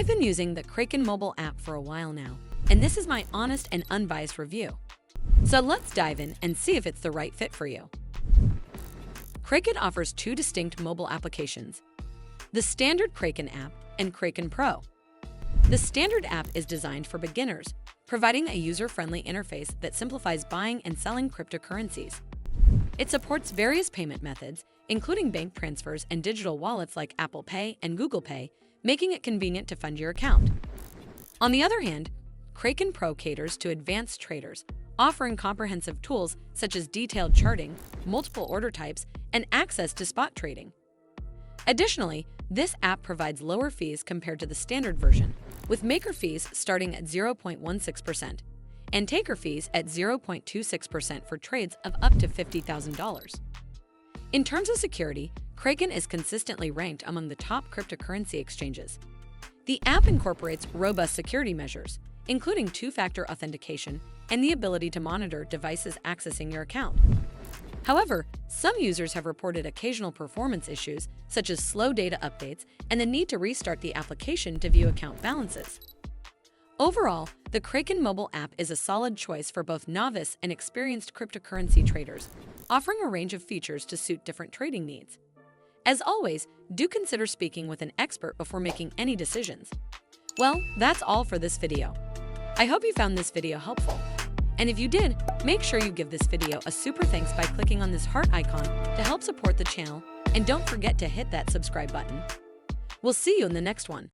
I've been using the Kraken mobile app for a while now, and this is my honest and unbiased review. So let's dive in and see if it's the right fit for you. Kraken offers two distinct mobile applications: the standard Kraken app and Kraken Pro. The standard app is designed for beginners, providing a user-friendly interface that simplifies buying and selling cryptocurrencies. It supports various payment methods, including bank transfers and digital wallets like Apple Pay and Google Pay, making it convenient to fund your account. On the other hand, Kraken Pro caters to advanced traders, offering comprehensive tools such as detailed charting, multiple order types, and access to spot trading. Additionally, this app provides lower fees compared to the standard version, with maker fees starting at 0.16% and taker fees at 0.26% for trades of up to $50,000. In terms of security, Kraken is consistently ranked among the top cryptocurrency exchanges. The app incorporates robust security measures, including two-factor authentication and the ability to monitor devices accessing your account. However, some users have reported occasional performance issues, such as slow data updates and the need to restart the application to view account balances. Overall, the Kraken mobile app is a solid choice for both novice and experienced cryptocurrency traders, offering a range of features to suit different trading needs. As always, do consider speaking with an expert before making any decisions. Well, that's all for this video. I hope you found this video helpful. And if you did, make sure you give this video a super thanks by clicking on this heart icon to help support the channel, and don't forget to hit that subscribe button. We'll see you in the next one.